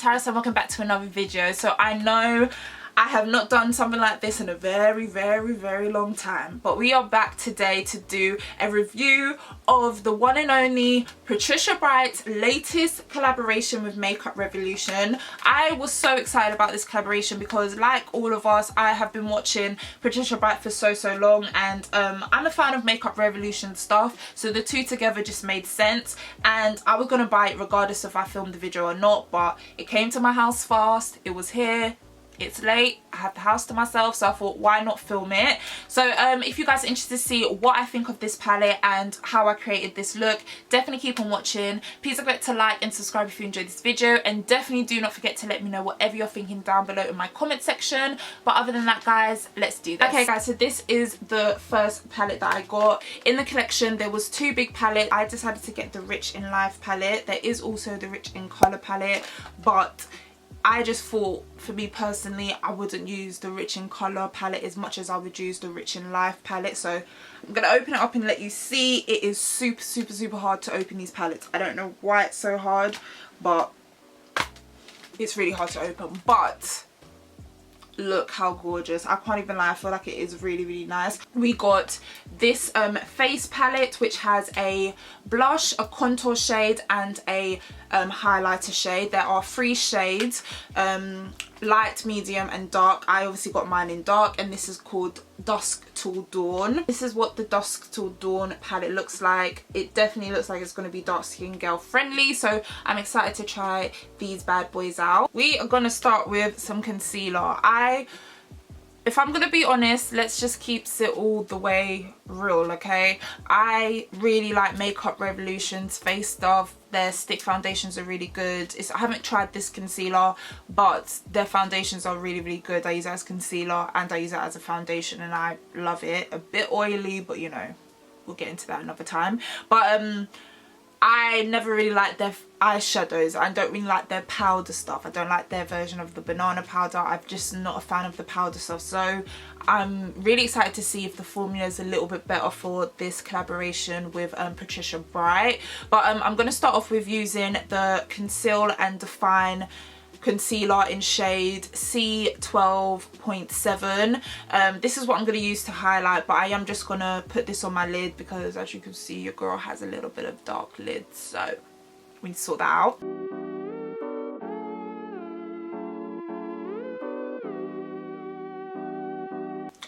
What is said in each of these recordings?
Taris and welcome back to another video. So I know I have not done something like this in a very long time, but we are back today to do a review of the one and only Patricia Bright's latest collaboration with Makeup Revolution. I was so excited about this collaboration because, like all of us, I have been watching Patricia Bright for so long, and I'm a fan of Makeup Revolution stuff, so the two together just made sense, and I was gonna buy it regardless if I filmed the video or not, but it came to my house fast. It was here. It's late, I have the house to myself, so I thought, why not film it? So if you guys are interested to see what I think of this palette and how I created this look, definitely keep on watching. Please don't forget to like and subscribe if you enjoyed this video, and definitely do not forget to let me know whatever you're thinking down below in my comment section. But other than that, guys, let's do this. Okay guys, so this is the first palette that I got. In the collection there was two big palettes. I decided to get the Rich in Life palette. There is also the Rich in Colour palette, but I just thought, for me personally, I wouldn't use the Rich in Colour palette as much as I would use the Rich in Life palette. So I'm going to open it up and let you see. It is super hard to open these palettes. I don't know why it's so hard, but it's really hard to open. But look how gorgeous. I can't even lie, I feel like it is really nice. We got this face palette, which has a blush, a contour shade and a highlighter shade. There are three shades, light, medium and dark. I obviously got mine in dark, and this is called Dusk till Dawn. This is what the Dusk till Dawn palette looks like. It definitely looks like it's going to be dark skin girl friendly, so I'm excited to try these bad boys out. We are going to start with some concealer. If I'm gonna be honest, let's just keep it all the way real, okay? I really like Makeup Revolution's face stuff. Their stick foundations are really good. I haven't tried this concealer, but their foundations are really good. I use it as concealer and I use it as a foundation, and I love it. A bit oily, but you know, we'll get into that another time. But I never really liked their eyeshadows. I don't really like their powder stuff. I don't like their version of the banana powder. I'm just not a fan of the powder stuff. So I'm really excited to see if the formula is a little bit better for this collaboration with Patricia Bright. But I'm going to start off with using the Conceal and Define concealer in shade C12.7. This is what I'm going to use to highlight, but I am just going to put this on my lid because, as you can see, your girl has a little bit of dark lid, so we need to sort that out.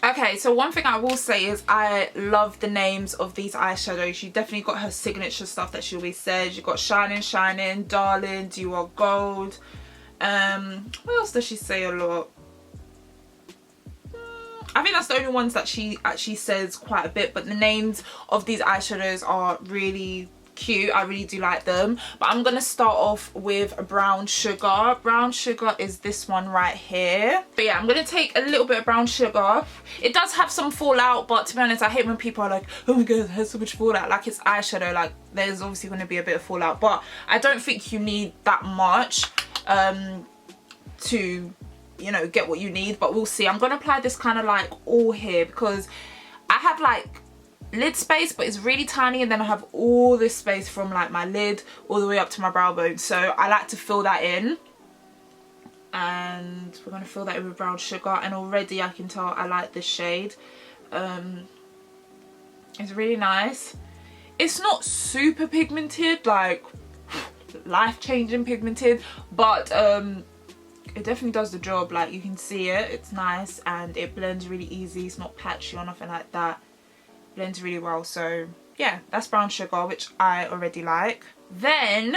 Okay, so one thing I will say is I love the names of these eyeshadows. She definitely got her signature stuff that she always says. You've got Shining, Darling, You Are Gold. What else does she say a lot? I think that's the only ones that she actually says quite a bit, but the names of these eyeshadows are really cute. I really do like them. But I'm gonna start off with Brown Sugar. Brown Sugar is this one right here. But yeah, I'm gonna take a little bit of Brown Sugar. It does have some fallout, but to be honest, I hate when people are like, oh my god, it has so much fallout. Like, it's eyeshadow, like there's obviously going to be a bit of fallout, but I don't think you need that much to, you know, get what you need. But we'll see. I'm going to apply this kind of like all here because I have like lid space, but it's really tiny, and then I have all this space from like my lid all the way up to my brow bone, so I like to fill that in. And we're going to fill that in with Brown Sugar, and already I can tell I like this shade. It's really nice. It's not super pigmented, like life-changing pigmented, but it definitely does the job. Like, you can see it, it's nice, and it blends really easy. It's not patchy or nothing like that. It blends really well. So yeah, that's Brown Sugar, which I already like. Then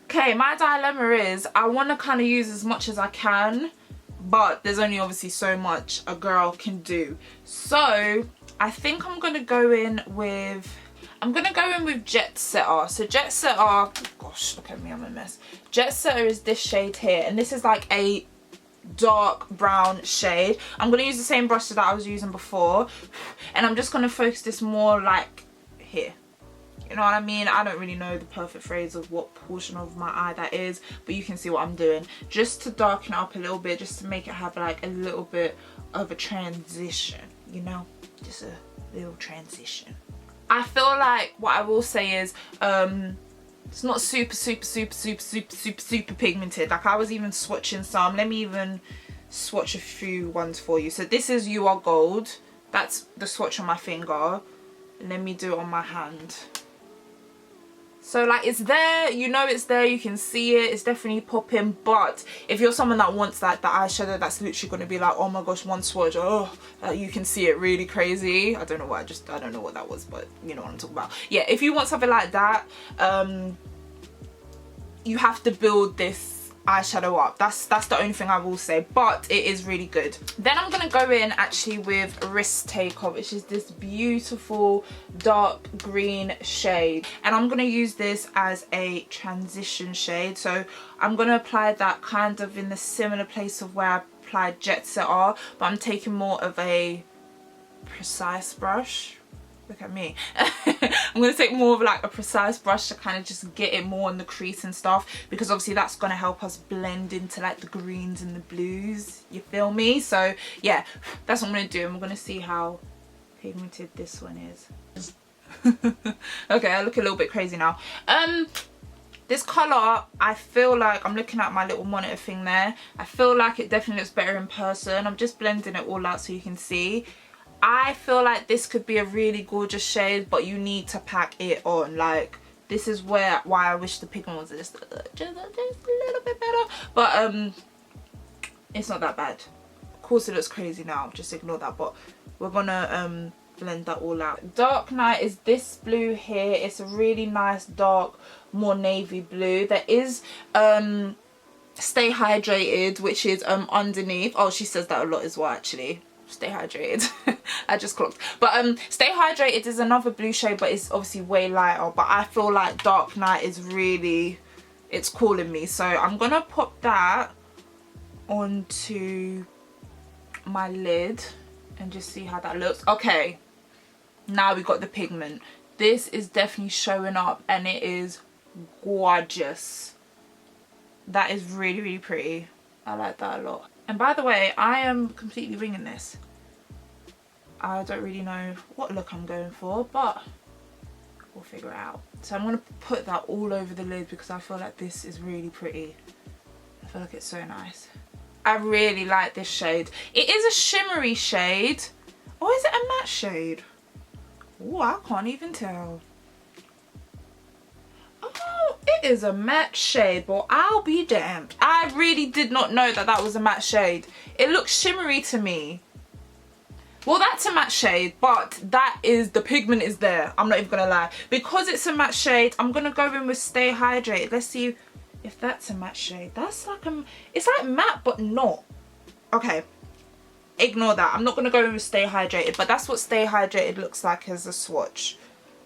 okay, my dilemma is I want to kind of use as much as I can, but there's only obviously so much a girl can do. So I think I'm gonna go in with Jet Setter. So Jet Setter, gosh, look at me, I'm a mess. Jet Setter is this shade here, and this is like a dark brown shade. I'm gonna use the same brush that I was using before, and I'm just gonna focus this more like here. You know what I mean? I don't really know the perfect phrase of what portion of my eye that is, but you can see what I'm doing. Just to darken it up a little bit, just to make it have like a little bit of a transition, you know? Just a little transition. I feel like what I will say is It's not super pigmented. Like I was even swatching some. Let me even swatch a few ones for you. So this is You Are Gold. That's the swatch on my finger. Let me do it on my hand. So like it's there, you know it's there, you can see it, it's definitely popping. But if you're someone that wants like the eyeshadow that's literally going to be like, oh my gosh, one swatch, oh, you can see it really crazy. I don't know what, I don't know what that was, but you know what I'm talking about. Yeah, if you want something like that, you have to build this eyeshadow up. That's the only thing I will say, but it is really good. Then I'm gonna go in actually with Risk Taker, which is this beautiful dark green shade, and I'm gonna use this as a transition shade. So I'm gonna apply that kind of in the similar place of where I applied Jet Setter, but I'm taking more of a precise brush. Look at me. I'm going to take more of like a precise brush to kind of just get it more in the crease and stuff, because obviously that's going to help us blend into like the greens and the blues, you feel me? So yeah, that's what I'm going to do. I'm going to see how pigmented this one is. Okay, I look a little bit crazy now. This colour, I feel like, I'm looking at my little monitor thing there, I feel like it definitely looks better in person. I'm just blending it all out so you can see. I feel like this could be a really gorgeous shade, but you need to pack it on. Like, this is why I wish the pigment was just a little bit better. But it's not that bad. Of course it looks crazy now, just ignore that. But we're gonna blend that all out. Dark Night is this blue here. It's a really nice dark, more navy blue. There is Stay Hydrated, which is underneath. Oh, she says that a lot as well, actually. Stay hydrated. I just clocked. But Stay Hydrated is another blue shade, but it's obviously way lighter. But I feel like Dark Night is really, it's calling me. So I'm gonna pop that onto my lid and just see how that looks. Okay, now we got the pigment. This is definitely showing up and it is gorgeous. That is really pretty. I like that a lot. And by the way, I am completely winging this. I don't really know what look I'm going for, but we'll figure it out. So I'm going to put that all over the lid because I feel like this is really pretty. I feel like it's so nice. I really like this shade. It is a shimmery shade. Or is it a matte shade? Oh, I can't even tell. Oh, it is a matte shade, but I'll be damned. I really did not know that that was a matte shade. It looks shimmery to me. Well, that's a matte shade, but that is, the pigment is there. I'm not even gonna lie. Because it's a matte shade, I'm gonna go in with Stay Hydrated. Let's see if that's a matte shade. That's like it's like matte, but not. Okay, ignore that. I'm not gonna go in with Stay Hydrated, but that's what Stay Hydrated looks like as a swatch.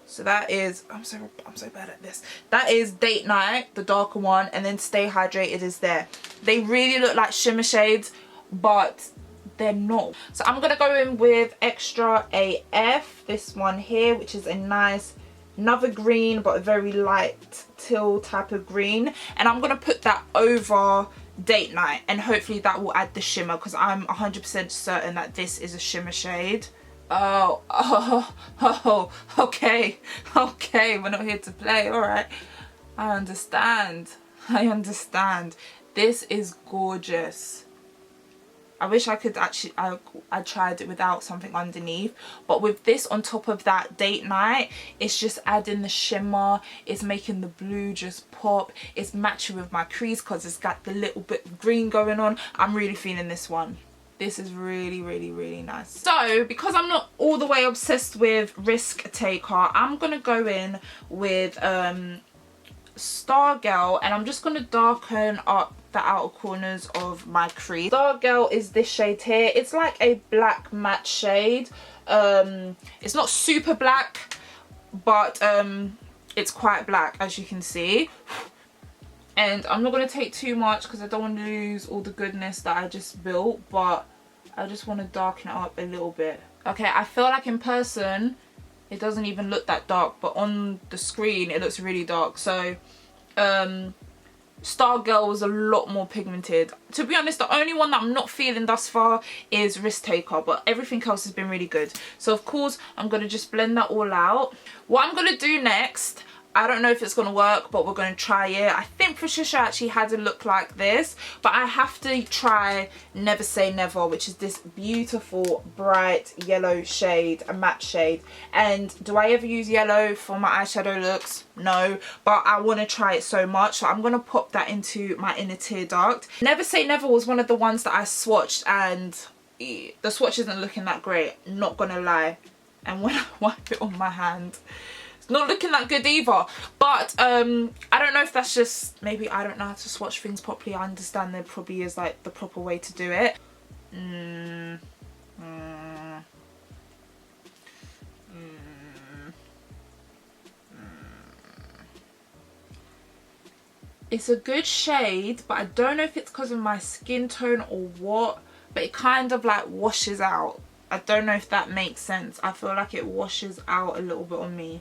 So that is, I'm so bad at this. That is Date Night, the darker one, and then Stay Hydrated is there. They really look like shimmer shades, but they're not. So I'm gonna go in with Extra AF, this one here, which is a nice, another green, but a very light teal type of green. And I'm gonna put that over Date Night, and hopefully that will add the shimmer, because I'm 100% certain that this is a shimmer shade. Oh, okay, we're not here to play, all right. I understand. This is gorgeous. I wish I could actually, I tried it without something underneath, but with this on top of that Date Night, it's just adding the shimmer, it's making the blue just pop, it's matching with my crease because it's got the little bit of green going on. I'm really feeling this one. This is really nice. So because I'm not all the way obsessed with Risk Taker, I'm gonna go in with Stargirl, and I'm just gonna darken up the outer corners of my crease. Stargirl is this shade here. It's like a black matte shade. It's not super black, but it's quite black, as you can see. And I'm not going to take too much because I don't want to lose all the goodness that I just built, but I just want to darken it up a little bit. Okay, I feel like in person it doesn't even look that dark, but on the screen it looks really dark. So Stargirl was a lot more pigmented. To be honest, the only one that I'm not feeling thus far is Risk Taker, but everything else has been really good. So of course I'm going to just blend that all out. What I'm going to do next, I don't know if it's going to work, but we're going to try it. I think Patricia actually had a look like this, but I have to try Never Say Never, which is this beautiful bright yellow shade, a matte shade. And do I ever use yellow for my eyeshadow looks? No, but I want to try it so much, so I'm going to pop that into my inner tear duct. Never Say Never was one of the ones that I swatched, and the swatch isn't looking that great, not gonna lie. And when I wipe it on my hand, it's not looking that good either. But I don't know if that's just, maybe I don't know how to swatch things properly. I understand there probably is like the proper way to do it. It's a good shade, but I don't know if it's because of my skin tone or what, but it kind of like washes out. I don't know if that makes sense. I feel like it washes out a little bit on me.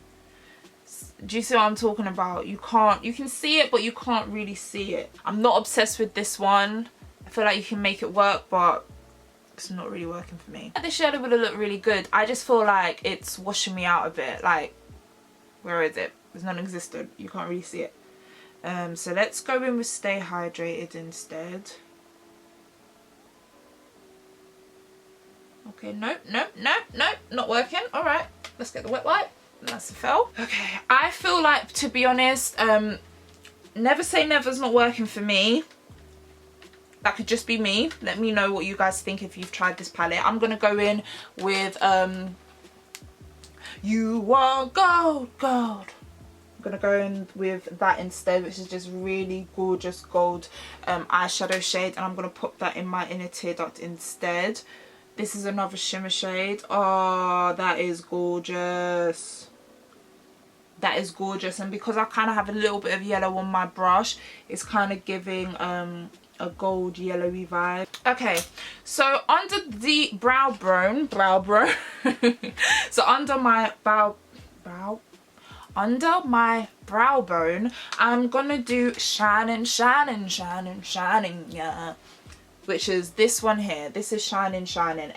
Do you see what I'm talking about? You can see it, but you can't really see it. I'm not obsessed with this one. I feel like you can make it work, but it's not really working for me. This shadow would have looked really good. I just feel like it's washing me out a bit. Like, where is it? It's non-existent. You can't really see it. So let's go in with Stay Hydrated instead. Okay, nope, not working. All right, let's get the wet wipe. That's a fail. Okay, I feel like, to be honest, Never Say Never's not working for me. That could just be me. Let me know what you guys think if you've tried this palette. I'm gonna go in with You Are Gold. I'm gonna go in with that instead, which is just really gorgeous gold eyeshadow shade, and I'm gonna pop that in my inner tear duct instead. This is another shimmer shade. Oh, that is gorgeous. That is gorgeous. And because I kind of have a little bit of yellow on my brush, it's kind of giving a gold yellowy vibe. Okay, so under the brow bone, so under my brow bone, I'm gonna do Shining, yeah, which is this one here. This is Shining,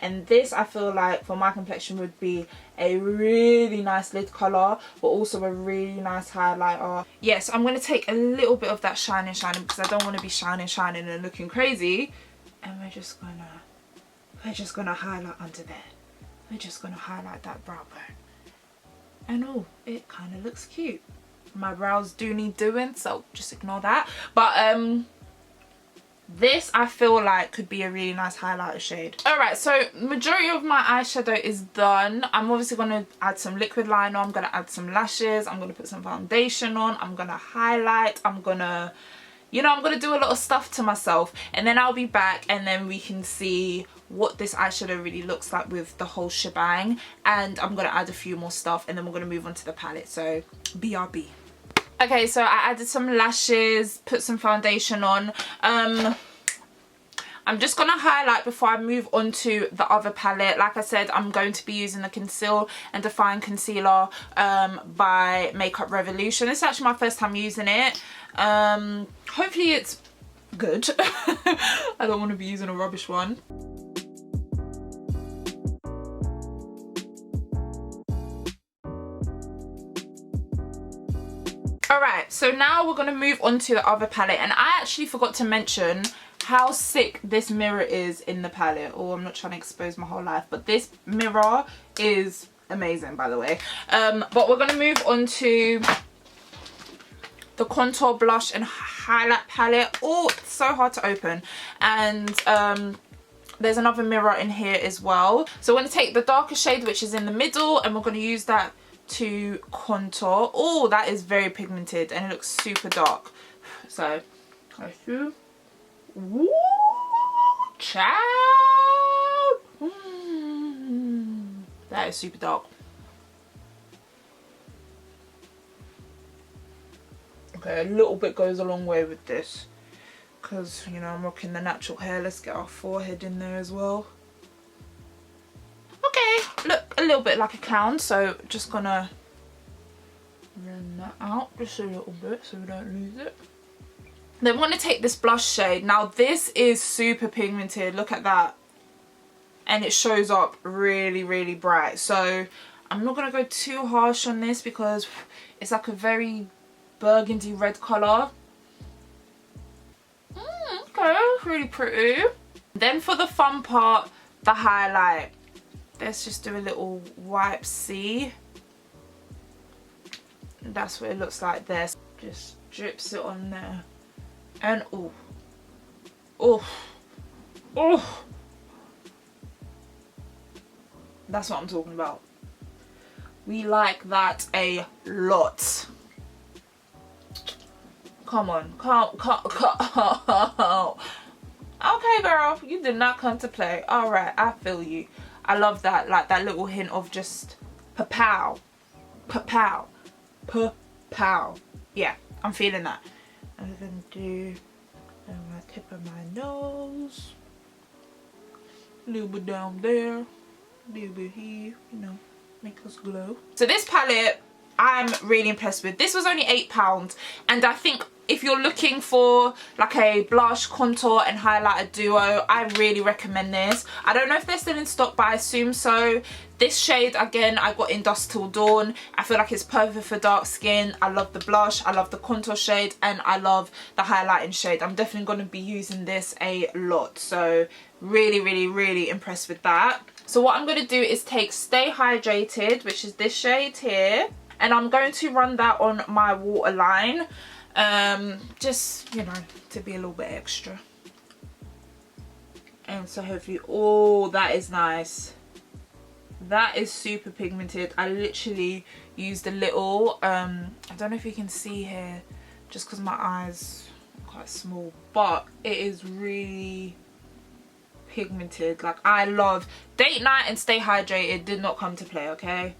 and this I feel like for my complexion would be a really nice lid colour, but also a really nice highlighter. Yes, I'm going to take a little bit of that Shining because I don't want to be shining and looking crazy, and we're just gonna highlight under there. We're just gonna highlight that brow bone, and oh, it kind of looks cute. My brows do need doing, so just ignore that. But this I feel like could be a really nice highlighter shade. Alright, so majority of my eyeshadow is done. I'm obviously going to add some liquid liner. I'm going to add some lashes. I'm going to put some foundation on. I'm going to highlight. I'm going to, you know, I'm going to do a lot of stuff to myself. And then I'll be back and then we can see what this eyeshadow really looks like with the whole shebang. And I'm going to add a few more stuff and then we're going to move on to the palette. So BRB. Okay, so I added some lashes, put some foundation on. I'm just going to highlight before I move on to the other palette. Like I said, I'm going to be using the Conceal and Define Concealer by Makeup Revolution. This is actually my first time using it. Hopefully it's good. I don't want to be using a rubbish one. Alright, so now we're going to move on to the other palette, and I actually forgot to mention how sick this mirror is in the palette. Oh, I'm not trying to expose my whole life, but this mirror is amazing, by the way. But we're going to move on to the Contour Blush and Highlight palette. Oh, it's so hard to open. And there's another mirror in here as well. So we're going to take the darker shade, which is in the middle, and we're going to use that to contour. Oh, that is very pigmented and it looks super dark. So woo, child. That is super dark. Okay, a little bit goes a long way with this because, you know, I'm rocking the natural hair. Let's get our forehead in there as well. Okay, look a little bit like a clown, so just gonna run that out just a little bit so we don't lose it. Then we're gonna take this blush shade. Now this is super pigmented, look at that. And it shows up really, really bright. So I'm not going to go too harsh on this because it's like a very burgundy red colour. Okay, really pretty. Then for the fun part, the highlight. Let's just do a little wipe C. That's what it looks like there. Just drips it on there. And oh. Oh. Oh. That's what I'm talking about. We like that a lot. Come on. Come. Okay, girl. You did not come to play. Alright, I feel you. I love that. Like that little hint of just pa-pow. Pa-pow. Pa-pow. Yeah, I'm feeling that. I'm going to do on the tip of my nose. A little bit down there. A little bit here. You know, make us glow. So this palette, I'm really impressed with. This was only £8, and I think if you're looking for like a blush, contour and highlighter duo, I really recommend this. I don't know if they're still in stock, but I assume so. This shade, again, I got in Dusk Till Dawn. I feel like it's perfect for dark skin. I love the blush, I love the contour shade, and I love the highlighting shade. I'm definitely going to be using this a lot. So really, really, really impressed with that. So what I'm going to do is take Stay Hydrated, which is this shade here, and I'm going to run that on my waterline. Just, you know, to be a little bit extra. And so hopefully, oh, that is nice. That is super pigmented. I literally used a little, I don't know if you can see here, just because my eyes are quite small, but it is really pigmented. Like, I love Date Night and Stay Hydrated did not come to play, okay?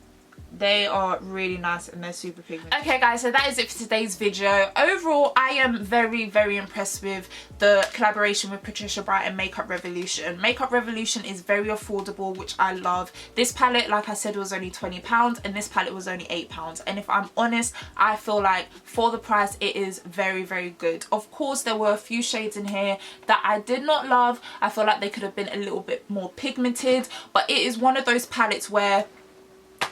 They are really nice and they're super pigmented. Okay guys, so that is it for today's video. Overall, I am very, very impressed with the collaboration with Patricia Bright and Makeup Revolution. Makeup Revolution is very affordable, which I love. This palette, like I said, was only £20 and this palette was only £8. And if I'm honest, I feel like for the price, it is very, very good. Of course, there were a few shades in here that I did not love. I feel like they could have been a little bit more pigmented, but it is one of those palettes where,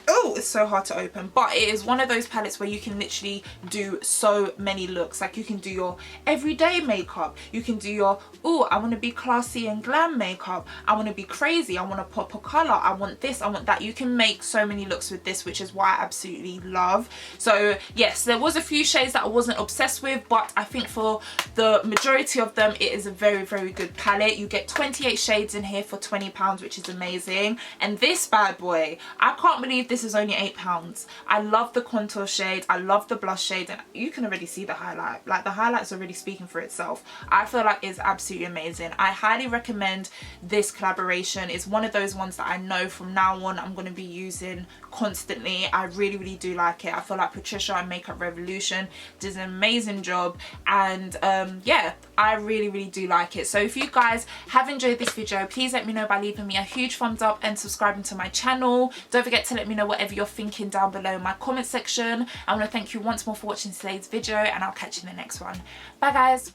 oh, it's so hard to open, but it is one of those palettes where you can literally do so many looks. Like, you can do your everyday makeup, you can do your, oh, I want to be classy and glam makeup, I want to be crazy, I want to pop a color, I want this, I want that. You can make so many looks with this, which is why I absolutely love. So yes, there was a few shades that I wasn't obsessed with, but I think for the majority of them, it is a very, very good palette. You get 28 shades in here for £20, which is amazing. And this bad boy, I can't believe this is only £8. I love the contour shade, I love the blush shade, and you can already see the highlight. Like, the highlight's already speaking for itself. I feel like it's absolutely amazing. I highly recommend this collaboration. It's one of those ones that I know from now on I'm going to be using constantly. I really, really do like it. I feel like Patricia and Makeup Revolution does an amazing job, and yeah, I really, really do like it. So if you guys have enjoyed this video, please let me know by leaving me a huge thumbs up and subscribing to my channel. Don't forget to let me know whatever you're thinking down below in my comment section. I want to thank you once more for watching today's video, and I'll catch you in the next one. Bye guys.